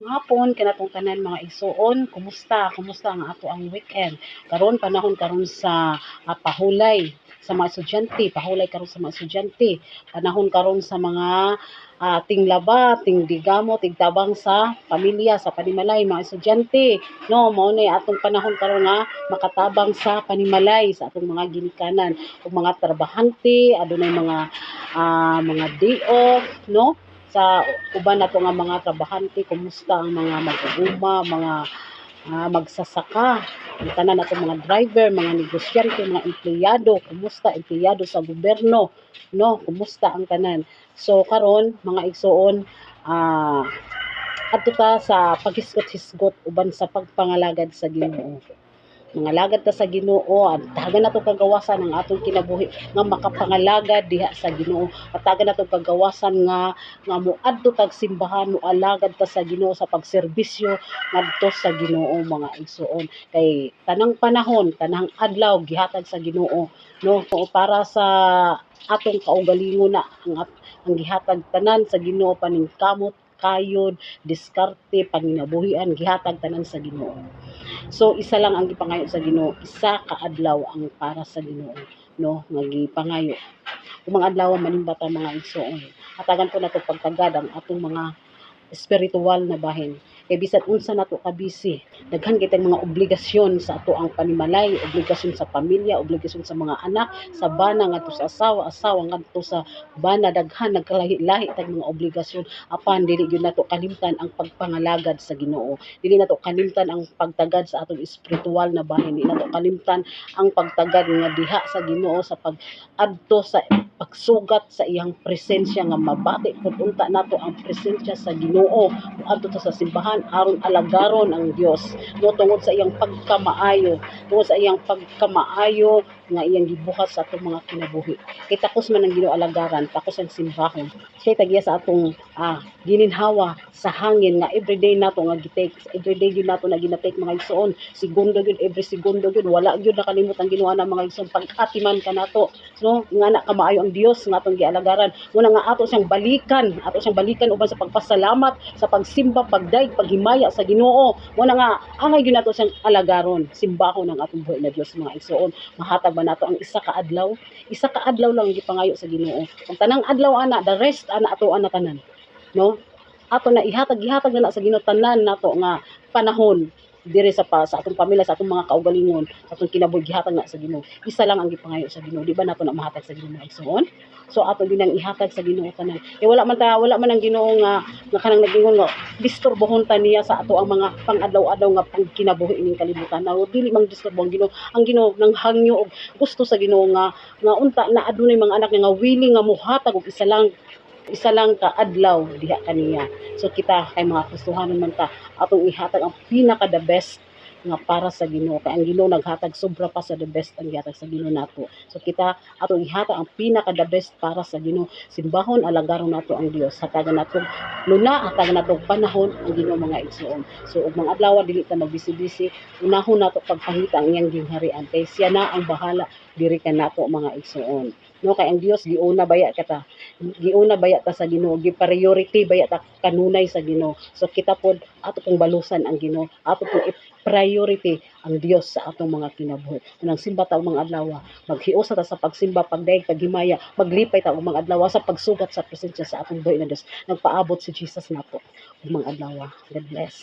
Hapon kanatong tanan mga igsoon, kumusta? Kumusta ang ato ang weekend? Karon panahon karon sa pahulay sa mga estudyante, pahulay karon sa mga estudyante. Panahon karon sa mga tinglaba, tingdigamo, tigtabang sa pamilya, sa panimalay mga estudyante. No, mao ni atong panahon karon nga makatabang sa panimalay sa atong mga ginikanan ug mga trabahante, adunay mga day off, no? Sa uban nato nga mga trabahante, kumusta ang mga mag-uuma, mga magsasaka, ang tanan nato mga driver, mga negosyante, mga empleyado, kumusta empleyado sa gobyerno, no? Kumusta ang tanan? So karon mga igsoon, adto ta sa paghisgot-hisgot uban sa pagpangalagad sa Ginoo. Mga lagad ta sa Ginoo, tagan nato kagawasan ang atong kinabuhi nga makapangalagad diha sa Ginoo. Tagan nato kagawasan nga moadto tag simbahan, moalagad ta sa Ginoo sa pagserbisyo ngadto sa Ginoo mga igsoon. Kay tanang panahon, tanang adlaw gihatag sa Ginoo, no? Para sa atong kaugalingon na ang gihatag tanan sa Ginoo, paningkamot, kayod, diskarte, panginabuhian, gihatag tanan sa Ginoo. So isa lang ang gipangayo sa Ginoo, isa ka adlaw ang para sa Ginoo, no? Nga gipangayo. Kung mga adlaw manimba ta mga igsoon. Hatagan po nato pagtagad ang atong mga espirituwal na bahin. Kay bisan unsa nato ka busy, daghan kitang mga obligasyon sa ato ang panimalay, obligasyon sa pamilya, obligasyon sa mga anak, sa bana ngadto sa asawa, asawa ngadto sa bana, daghan nagkalahi-lahi tag mga obligasyon. Apan dili gyud nato kalimtan ang pagpangalagad sa Ginoo. Dili nato kalimtan ang pagtagad sa atong espirituwal na bahin. Dili nato kalimtan ang pagtagad nga diha sa Ginoo sa pag-adto sa pagsugat sa iyang presensya nga mabati pud unta nato ang presensya sa Ginoo adto ta sa simbahan aron alagaron ang Dios no tungod sa iyang pagkamaayo, tungod sa iyang pagkamaayo nga iyang gibuhat sa atong mga kinabuhi. Kay takos man ang Ginoo alagaran, takos ang simbahon. Siya tagiya sa atong gininhawa sa hangin nga everyday nato nga gitake, everyday gyud nato na ginatake mga igsoon, segundo gyud, every segundo gyud, wala gyud nakalimot ang Ginoo na mga igsoon pag-atiman ka nato, no? Nga na kamaayo ang Dios nga atong gialagaran. Muna nga ato siyang balikan uban sa pagpasalamat, sa pagsimba, pagdaig, paghimaya sa Ginoo. Muna nga angay gyud nato siyang alagaron, simbahon ang atong buhi na Dios mga igsoon. Mahatag ba nato ang isa ka adlaw? Isa ka adlaw lang gipangayo sa Ginoo. Ang tanang adlaw ana, the rest ana ato ana tanan, no? Ato na ihatag na sa Ginoo tanan nato nga panahon dire sa atong pamilya, sa atong mga kaugalingon, sa atong kinabuhi gihatag na sa Ginoo. Isa lang ang gipangayo sa Ginoo. Di ba nato na mahatag sa Ginoo mga igsoon? So ato din ang ihatag sa Ginoo tanan. Wala man ang Ginoo nga kanang nagingon nga disturbohon ta niya sa ato ang mga pang-adlaw-adlaw nga pangkinabuhi ning kalibutan. Na dili mang disturbo ang Ginoo. Ang Ginoo nang hangyo og gusto sa Ginoo nga unta na adunay mga anak nga willing nga mohatag og isa lang ka adlaw diha kaniya. So kita kay mga Kristohanon man ta, atong ihatag ang pinaka the best nga para sa Ginoo. Kay ang Ginoo naghatag sobra pa sa the best ang gihatag sa Ginoo nato. So kita atong ihatag ang pinaka the best para sa Ginoo. Simbahon alagaron nato ang Dios. Hatagan nato luna, hatagan nato panahon ang Ginoo mga igsoon. So ug mga adlaw dili ta magbisi-bisi, unahon nato pagpangita ang iyang gingharian kay siya na ang bahala diri kanato mga igsoon. No, kay ang Dios giuna baya ta sa Ginoo, gi-priority baya ta kanunay sa Ginoo. So kita pod ato pong balusan ang Ginoo, ato pong priority ang Dios sa atong mga kinabuhi. Nang simba ta og mga adlaw, maghiusa ta sa pagsimba, pagdaig, paghimaya, maglipay ta og mga adlaw sa pagsugat sa presensya sa atong buhi na Dios. Nagpaabot si Jesus nato og mga adlaw. God bless.